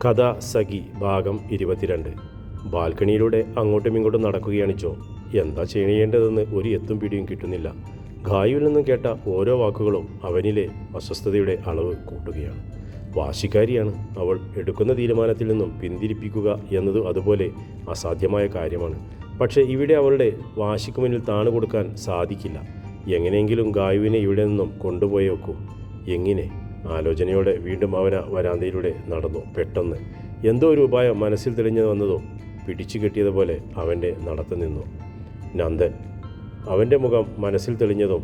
കഥ സഖി ഭാഗം 22. ബാൽക്കണിയിലൂടെ അങ്ങോട്ടും ഇങ്ങോട്ടും നടക്കുകയാണ് ജോ. എന്താ ചെയ്യേണ്ടതെന്ന് ഒരു എത്തും പിടിയും കിട്ടുന്നില്ല. ഗായുവിൽ നിന്നും കേട്ട ഓരോ വാക്കുകളും അവനിലെ അസ്വസ്ഥതയുടെ അളവ് കൂട്ടുകയാണ്. വാശിക്കാരിയാണ് അവൾ. എടുക്കുന്ന തീരുമാനത്തിൽ നിന്നും പിന്തിരിപ്പിക്കുക എന്നത് അതുപോലെ അസാധ്യമായ കാര്യമാണ്. പക്ഷേ ഇവിടെ അവളുടെ വാശിക്ക് മുന്നിൽ താണുകൊടുക്കാൻ സാധിക്കില്ല. എങ്ങനെയെങ്കിലും ഗായുവിനെ ഇവിടെ നിന്നും കൊണ്ടുപോയേ വെക്കൂ. എങ്ങനെ? ആലോചനയോടെ വീണ്ടും അവന വരാന്തയിലൂടെ നടന്നു. പെട്ടെന്ന് എന്തോ ഒരു ഉപായം മനസ്സിൽ തെളിഞ്ഞു വന്നതോ പിടിച്ചു കെട്ടിയതുപോലെ അവൻ്റെ നടത്തു നിന്നു. നന്ദൻ. അവൻ്റെ മുഖം മനസ്സിൽ തെളിഞ്ഞതും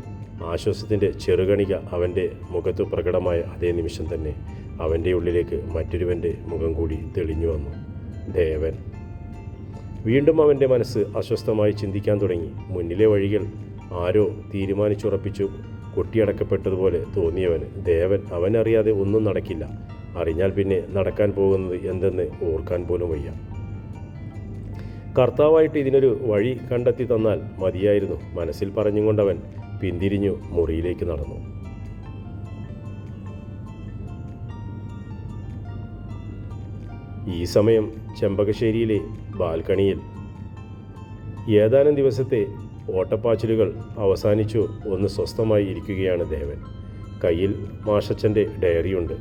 ആശ്വാസത്തിൻ്റെ ചെറുകണിക അവൻ്റെ മുഖത്തു പ്രകടമായ അതേ നിമിഷം തന്നെ അവൻ്റെ ഉള്ളിലേക്ക് മറ്റൊരുവൻ്റെ മുഖം കൂടി തെളിഞ്ഞു വന്നു. ദേവൻ. വീണ്ടും അവൻ്റെ മനസ്സ് അസ്വസ്ഥമായി ചിന്തിക്കാൻ തുടങ്ങി. മുന്നിലെ വഴികൾ ആരോ തീരുമാനിച്ചുറപ്പിച്ചു കൊട്ടിയടക്കപ്പെട്ടതുപോലെ തോന്നിയവന് ദേവൻ. അവനറിയാതെ ഒന്നും നടക്കില്ല. അറിഞ്ഞാൽ പിന്നെ നടക്കാൻ പോകുന്നത് എന്തെന്ന് ഓർക്കാൻ പോലും വയ്യ. കർത്താവായിട്ട് ഇതിനൊരു വഴി കണ്ടെത്തി തന്നാൽ മതിയായിരുന്നു മനസ്സിൽ പറഞ്ഞുകൊണ്ടവൻ പിന്തിരിഞ്ഞു മുറിയിലേക്ക് നടന്നു. ഈ സമയം ചെമ്പകശ്ശേരിയിലെ ബാൽക്കണിയിൽ ഏതാനും ദിവസത്തെ ഓട്ടപ്പാച്ചിലുകൾ അവസാനിച്ചു ഒന്ന് സ്വസ്ഥമായി ഇരിക്കുകയാണ് ദേവൻ. കയ്യിൽ മാഷച്ചൻ്റെ ഡയറിയുണ്ട്.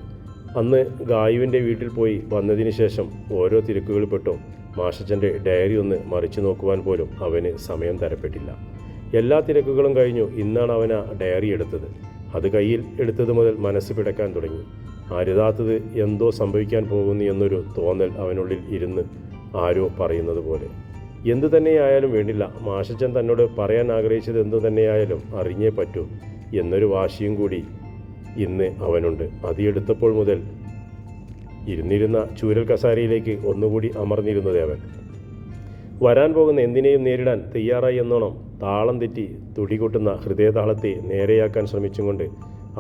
അന്ന് ഗായുവിൻ്റെ വീട്ടിൽ പോയി വന്നതിന് ശേഷം ഓരോ തിരക്കുകളിൽപ്പെട്ടും മാഷച്ചൻ്റെ ഡയറി ഒന്ന് മറിച്ചു നോക്കുവാൻ പോലും അവന് സമയം തരപ്പെട്ടില്ല. എല്ലാ തിരക്കുകളും കഴിഞ്ഞു ഇന്നാണ് അവൻ ആ ഡയറി എടുത്തത്. അത് കയ്യിൽ എടുത്തത് മുതൽ മനസ്സ് പിടക്കാൻ തുടങ്ങി. അരുതാത്തത് എന്തോ സംഭവിക്കാൻ പോകുന്നു എന്നൊരു തോന്നൽ അവനുള്ളിൽ ഇരുന്ന് ആരോ പറയുന്നത് പോലെ. എന്തു തന്നെയായാലും വേണ്ടില്ല, മാഷച്ചൻ തന്നോട് പറയാൻ ആഗ്രഹിച്ചത് എന്തു തന്നെയായാലും അറിഞ്ഞേ പറ്റൂ എന്നൊരു വാശിയും കൂടി ഇന്ന് അവനുണ്ട്. അത് എടുത്തപ്പോൾ മുതൽ ഇരുന്നിരുന്ന ചൂരൽ കസാരയിലേക്ക് ഒന്നുകൂടി അമർന്നിരുന്നു ദേവൻ. വരാൻ പോകുന്ന എന്തിനേയും നേരിടാൻ തയ്യാറായി എന്നോണം താളം തെറ്റി തുടികൊട്ടുന്ന ഹൃദയതാളത്തെ നേരെയാക്കാൻ ശ്രമിച്ചും കൊണ്ട്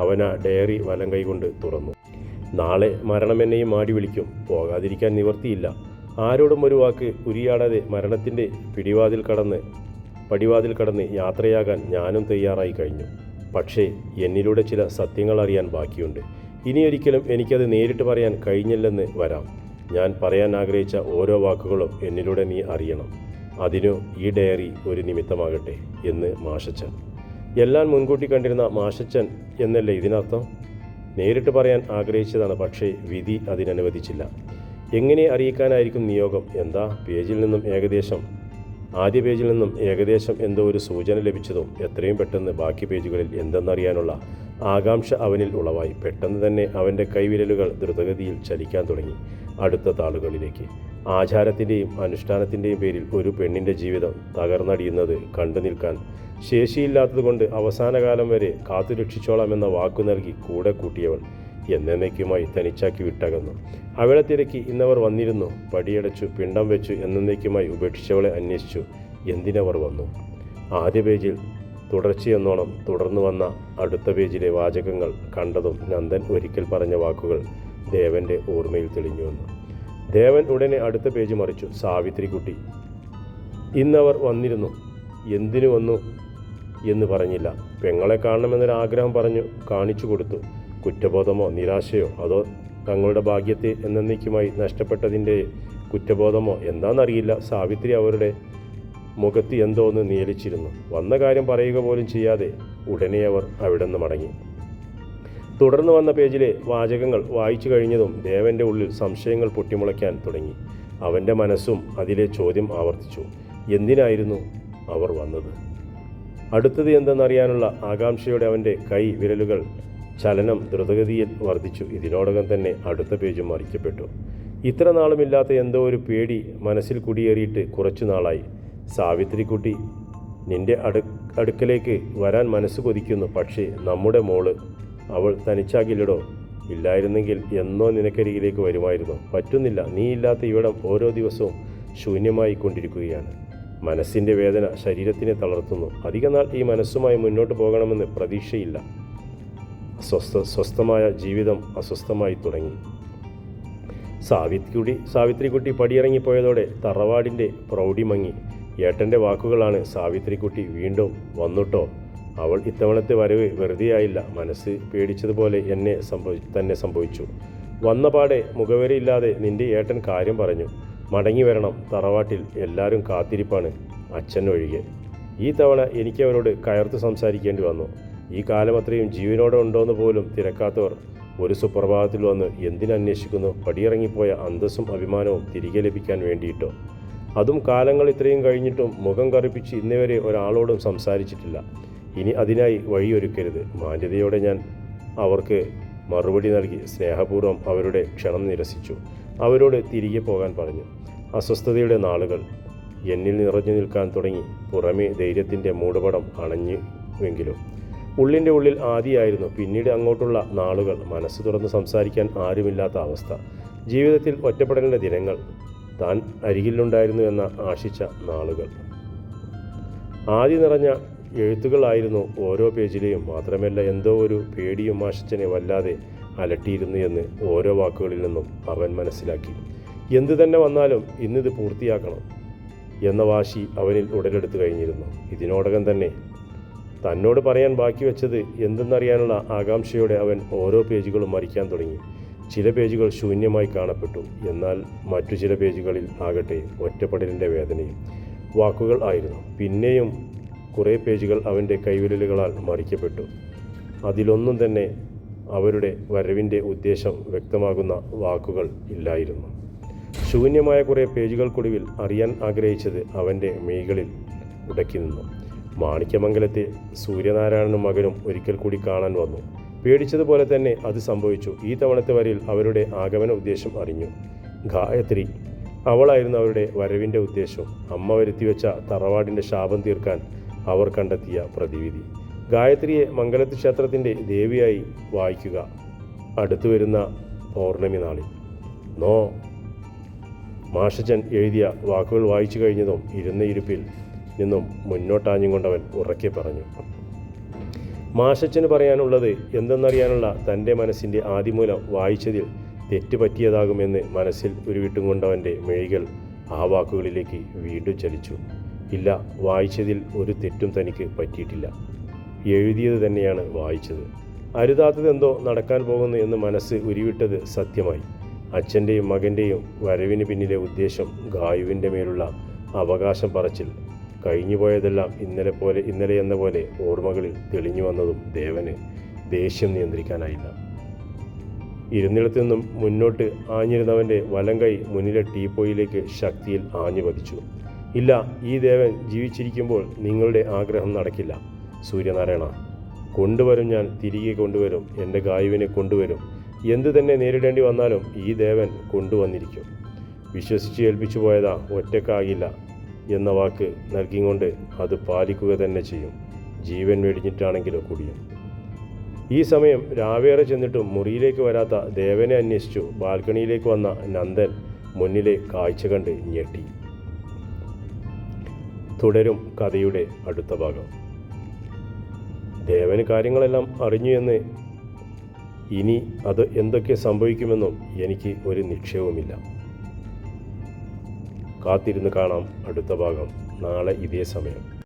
അവൻ ആ ഡയറി വലം കൈകൊണ്ട് തുറന്നു. നാളെ മരണമെന്നെയും മാടി വിളിക്കും. പോകാതിരിക്കാൻ നിവർത്തിയില്ല. ആരോടും ഒരു വാക്ക് ഉരിയാടാതെ മരണത്തിൻ്റെ പടിവാതിൽ കടന്ന് യാത്രയാകാൻ ഞാനും തയ്യാറായി കഴിഞ്ഞു. പക്ഷേ എന്നിലൂടെ ചില സത്യങ്ങൾ അറിയാൻ ബാക്കിയുണ്ട്. ഇനിയൊരിക്കലും എനിക്കത് നേരിട്ട് പറയാൻ കഴിഞ്ഞില്ലെന്ന് വരാം. ഞാൻ പറയാൻ ആഗ്രഹിച്ച ഓരോ വാക്കുകളും എന്നിലൂടെ നീ അറിയണം. അതിനു ഈ ഡയറി ഒരു നിമിത്തമാകട്ടെ എന്ന് മാഷച്ചൻ. എല്ലാം മുൻകൂട്ടി കണ്ടിരുന്ന മാഷച്ചൻ എന്നല്ലേ ഇതിനർത്ഥം? നേരിട്ട് പറയാൻ ആഗ്രഹിച്ചതാണ്, പക്ഷേ വിധി അതിനനുവദിച്ചില്ല. എങ്ങനെ അറിയിക്കാനായിരിക്കും നിയോഗം? എന്താ ആദ്യ പേജിൽ നിന്നും ഏകദേശം എന്തോ ഒരു സൂചന ലഭിച്ചതും എത്രയും പെട്ടെന്ന് ബാക്കി പേജുകളിൽ എന്തെന്നറിയാനുള്ള ആകാംക്ഷ അവനിൽ ഉളവായി. പെട്ടെന്ന് തന്നെ അവൻ്റെ കൈവിരലുകൾ ദ്രുതഗതിയിൽ ചലിക്കാൻ തുടങ്ങി അടുത്ത താളുകളിലേക്ക്. ആചാരത്തിൻ്റെയും അനുഷ്ഠാനത്തിൻ്റെയും പേരിൽ ഒരു പെണ്ണിൻ്റെ ജീവിതം തകർന്നടിയുന്നത് കണ്ടു നിൽക്കാൻ ശേഷിയില്ലാത്തതുകൊണ്ട് അവസാനകാലം വരെ കാത്തുരക്ഷിച്ചോളാമെന്ന വാക്കു നൽകി കൂടെ കൂട്ടിയവൾ എന്നേക്കുമായി തനിച്ചാക്കി വിട്ടകന്നു. അവളെ തിരക്കി ഇന്നവർ വന്നിരുന്നു. പടിയടച്ചു, പിണ്ടം വെച്ചു, എന്നേക്കുമായി ഉപേക്ഷിച്ചവളെ അന്വേഷിച്ചു. എന്തിനവർ വന്നു? ആദ്യ പേജിൽ തുടർച്ചയെന്നോണം തുടർന്നു വന്ന അടുത്ത പേജിലെ വാചകങ്ങൾ കണ്ടതും നന്ദൻ ഒരിക്കൽ പറഞ്ഞ വാക്കുകൾ ദേവൻ്റെ ഓർമ്മയിൽ തെളിഞ്ഞു വന്നു. ദേവൻ ഉടനെ അടുത്ത പേജ് മറിച്ചു. സാവിത്രിക്കുട്ടി. ഇന്നവർ വന്നിരുന്നു. എന്തിനു വന്നു എന്ന് പറഞ്ഞില്ല. പെങ്ങളെ കാണണമെന്നൊരാഗ്രഹം പറഞ്ഞു കാണിച്ചു കൊടുത്തു. കുറ്റബോധമോ നിരാശയോ അതോ തങ്ങളുടെ ഭാഗ്യത്തെ എന്നേക്കുമായി നഷ്ടപ്പെട്ടതിൻ്റെ കുറ്റബോധമോ എന്താണെന്നറിയില്ല. സാവിത്രി അവരുടെ മുഖത്ത് എന്തോ ഒന്ന് നിയലിച്ചിരുന്നു. വന്ന കാര്യം പറയുക പോലും ചെയ്യാതെ ഉടനെ അവർ അവിടെ നിന്ന് മടങ്ങി. തുടർന്ന് വന്ന പേജിലെ വാചകങ്ങൾ വായിച്ചു കഴിഞ്ഞതും ദേവൻ്റെ ഉള്ളിൽ സംശയങ്ങൾ പൊട്ടിമുളയ്ക്കാൻ തുടങ്ങി. അവൻ്റെ മനസ്സും അതിലെ ചോദ്യം ആവർത്തിച്ചു. എന്തിനായിരുന്നു അവർ വന്നത്? അടുത്തത് എന്തെന്നറിയാനുള്ള ആകാംക്ഷയോടെ അവൻ്റെ കൈ വിരലുകൾ ചലനം ദ്രുതഗതിയിൽ വർദ്ധിച്ചു. ഇതിനോടകം തന്നെ അടുത്ത പേജും മറിക്കപ്പെട്ടു. ഇത്ര നാളുമില്ലാത്ത എന്തോ ഒരു പേടി മനസ്സിൽ കുടിയേറിയിട്ട് കുറച്ചു നാളായി. സാവിത്രിക്കുട്ടി, നിന്റെ അടുക്കലേക്ക് വരാൻ മനസ്സ് കൊതിക്കുന്നു. പക്ഷേ നമ്മുടെ മോള്, അവൾ തനിച്ചാകില്ലടോ. ഇല്ലായിരുന്നെങ്കിൽ എന്നോ നിനക്കരികിലേക്ക് വരുമായിരുന്നു. പറ്റുന്നില്ല. നീ ഇല്ലാത്ത ഇവിടം ഓരോ ദിവസവും ശൂന്യമായി കൊണ്ടിരിക്കുകയാണ്. മനസ്സിൻ്റെ വേദന ശരീരത്തിനെ തളർത്തുന്നു. അധികനാൾ ഈ മനസ്സുമായി മുന്നോട്ട് പോകണമെന്ന് പ്രതീക്ഷയില്ല. സ്വസ്ഥമായ ജീവിതം അസ്വസ്ഥമായി തുടങ്ങി. സാവിത്രിക്കുട്ടി പടിയിറങ്ങിപ്പോയതോടെ തറവാടിൻ്റെ പ്രൗഢി മങ്ങി. ഏട്ടൻ്റെ വാക്കുകളാണ്. സാവിത്രിക്കുട്ടി വീണ്ടും വന്നുട്ടോ. അവൾ ഇത്തവണത്തെ വരവ് വെറുതെയായില്ല. മനസ്സ് പേടിച്ചതുപോലെ തന്നെ സംഭവിച്ചു. വന്നപാടെ മുഖവരയില്ലാതെ നിന്റെ ഏട്ടൻ കാര്യം പറഞ്ഞു. മടങ്ങി വരണം, തറവാട്ടിൽ എല്ലാവരും കാത്തിരിപ്പാണ്, അച്ഛൻ ഒഴികെ. ഈ തവണ എനിക്ക് അവരോട് കയർത്ത് സംസാരിക്കേണ്ടി വന്നു. ഈ കാലം അത്രയും ജീവനോടെ ഉണ്ടോയെന്ന് പോലും തിരക്കാത്തവർ ഒരു സുപ്രഭാതത്തിൽ വന്ന് എന്തിനന്വേഷിക്കുന്നു? പടിയിറങ്ങിപ്പോയ അന്തസ്സും അഭിമാനവും തിരികെ ലഭിക്കാൻ വേണ്ടിയിട്ടോ? അതും കാലങ്ങൾ ഇത്രയും കഴിഞ്ഞിട്ടും മുഖം കറുപ്പിച്ച് ഇന്നേവരെ ഒരാളോടും സംസാരിച്ചിട്ടില്ല. ഇനി അതിനായി വഴിയൊരുക്കരുത്. മാന്യതയോടെ ഞാൻ അവർക്ക് മറുപടി നൽകി സ്നേഹപൂർവ്വം അവരുടെ ക്ഷണം നിരസിച്ചു. അവരോട് തിരികെ പോകാൻ പറഞ്ഞു. അസ്വസ്ഥതയുടെ നാളുകൾ എന്നിൽ നിറഞ്ഞു നിൽക്കാൻ തുടങ്ങി. പുറമേ ധൈര്യത്തിൻ്റെ മൂടുപടം അണഞ്ഞുവെങ്കിലും ഉള്ളിൻ്റെ ഉള്ളിൽ ആദിയായിരുന്നു. പിന്നീട് അങ്ങോട്ടുള്ള നാളുകൾ മനസ്സ് തുറന്ന് സംസാരിക്കാൻ ആരുമില്ലാത്ത അവസ്ഥ. ജീവിതത്തിൽ ഒറ്റപ്പെടലിൻ്റെ ദിനങ്ങൾ. താൻ അരികിലുണ്ടായിരുന്നു എന്ന ആശിച്ച നാളുകൾ. ആദി നിറഞ്ഞ എഴുത്തുകളായിരുന്നു ഓരോ പേജിലെയും. മാത്രമല്ല, എന്തോ ഒരു പേടിയും മാഷച്ചനെ വല്ലാതെ അലട്ടിയിരുന്നു എന്ന് ഓരോ വാക്കുകളിൽ നിന്നും അവൻ മനസ്സിലാക്കി. എന്തു തന്നെ വന്നാലും ഇന്നിത് പൂർത്തിയാക്കണം എന്ന വാശി അവനിൽ ഉടലെടുത്തു കഴിഞ്ഞിരുന്നു. ഇതിനോടകം തന്നെ തന്നോട് പറയാൻ ബാക്കി വെച്ചത് എന്തെന്നറിയാനുള്ള ആകാംക്ഷയോടെ അവൻ ഓരോ പേജുകളും മറിക്കാൻ തുടങ്ങി. ചില പേജുകൾ ശൂന്യമായി കാണപ്പെട്ടു. എന്നാൽ മറ്റു ചില പേജുകളിൽ ആകട്ടെ ഒറ്റപ്പെടലിൻ്റെ വേദനയും വാക്കുകൾ ആയിരുന്നു. പിന്നെയും കുറേ പേജുകൾ അവൻ്റെ കൈവിരലുകളാൽ മറിക്കപ്പെട്ടു. അതിലൊന്നും തന്നെ അവരുടെ വരവിൻ്റെ ഉദ്ദേശം വ്യക്തമാകുന്ന വാക്കുകൾ ഇല്ലായിരുന്നു. ശൂന്യമായ കുറേ പേജുകൾക്കൊടുവിൽ അറിയാൻ ആഗ്രഹിച്ചത് അവൻ്റെ മെയ്കളിൽ ഉടക്കി നിന്നു. മാണിക്യമംഗലത്തെ സൂര്യനാരായണനും മകനും ഒരിക്കൽ കൂടി കാണാൻ വന്നു. പേടിച്ചതുപോലെ തന്നെ അത് സംഭവിച്ചു. ഈ തവണത്തെ വരയിൽ അവരുടെ ആഗമന ഉദ്ദേശം അറിഞ്ഞു. ഗായത്രി, അവളായിരുന്നു അവരുടെ വരവിൻ്റെ ഉദ്ദേശം. അമ്മ വരുത്തിവെച്ച തറവാടിൻ്റെ ശാപം തീർക്കാൻ അവർ കണ്ടെത്തിയ പ്രതിവിധി. ഗായത്രിയെ മംഗലത്ത് ക്ഷേത്രത്തിൻ്റെ ദേവിയായി വായിക്കുക. അടുത്തു വരുന്ന പൗർണമി നാളിൽ. നോ. മാഷച്ചൻ എഴുതിയ വാക്കുകൾ വായിച്ചു കഴിഞ്ഞതും ഇരുന്ന ഇരിപ്പിൽ നിന്നും മുന്നോട്ടാഞ്ഞുകൊണ്ടവൻ ഉറക്കെ പറഞ്ഞു. മാഷച്ചന് പറയാനുള്ളത് എന്തെന്നറിയാനുള്ള തൻ്റെ മനസ്സിൻ്റെ ആദിമൂലം വായിച്ചതിൽ തെറ്റ് പറ്റിയതാകുമെന്ന് മനസ്സിൽ ഉരുവിട്ടും കൊണ്ടവൻ്റെ മെഴികൾ ആ വാക്കുകളിലേക്ക് വീണ്ടും ചലിച്ചു. ഇല്ല, വായിച്ചതിൽ ഒരു തെറ്റും തനിക്ക് പറ്റിയിട്ടില്ല. എഴുതിയത് തന്നെയാണ് വായിച്ചത്. അരുതാത്തതെന്തോ നടക്കാൻ പോകുന്നു എന്ന് മനസ്സ് ഉരുവിട്ടത് സത്യമായി. അച്ഛൻ്റെയും മകൻ്റെയും വരവിന് പിന്നിലെ ഉദ്ദേശം ഗായുവിൻ്റെ മേലുള്ള അവകാശം പറച്ചിൽ. കഴിഞ്ഞുപോയതെല്ലാം ഇന്നലെ എന്ന പോലെ ഓർമ്മകളിൽ തെളിഞ്ഞു വന്നതും ദേവന് ദേഷ്യം നിയന്ത്രിക്കാനായില്ല. ഇരുന്നിടത്തു നിന്നും മുന്നോട്ട് ആഞ്ഞിരുന്നവൻ്റെ വലം കൈ മുന്നിലെ ടീപ്പോയിലേക്ക് ശക്തിയിൽ ആഞ്ഞു പതിച്ചു. ഇല്ല, ഈ ദേവൻ ജീവിച്ചിരിക്കുമ്പോൾ നിങ്ങളുടെ ആഗ്രഹം നടക്കില്ല സൂര്യനാരായണ. കൊണ്ടുവരും, ഞാൻ തിരികെ കൊണ്ടുവരും. എൻ്റെ ഗായുവിനെ കൊണ്ടുവരും. എന്തു തന്നെ നേരിടേണ്ടി വന്നാലും ഈ ദേവൻ കൊണ്ടുവന്നിരിക്കും. വിശ്വസിച്ച് ഏൽപ്പിച്ചു പോയതാ, ഒറ്റക്കാകില്ല എന്ന വാക്ക് നൽകിക്കൊണ്ട് അത് പാലിക്കുക തന്നെ ചെയ്യും, ജീവൻ വെടിഞ്ഞിട്ടാണെങ്കിലോ കൂടിയും. ഈ സമയം രാവേറെ ചെന്നിട്ടും മുറിയിലേക്ക് വരാത്ത ദേവനെ അന്വേഷിച്ചു ബാൽക്കണിയിലേക്ക് വന്ന നന്ദൻ മുന്നിലെ കാഴ്ച കണ്ട് ഞെട്ടി. തുടരും കഥയുടെ അടുത്ത ഭാഗം. ദേവന് കാര്യങ്ങളെല്ലാം അറിഞ്ഞു എന്ന്, ഇനി അത് എന്തൊക്കെ സംഭവിക്കുമെന്നും എനിക്ക് ഒരു നിശ്ചയവുമില്ല. കാത്തിരുന്ന് കാണാം അടുത്ത ഭാഗം നാളെ ഇതേ സമയം.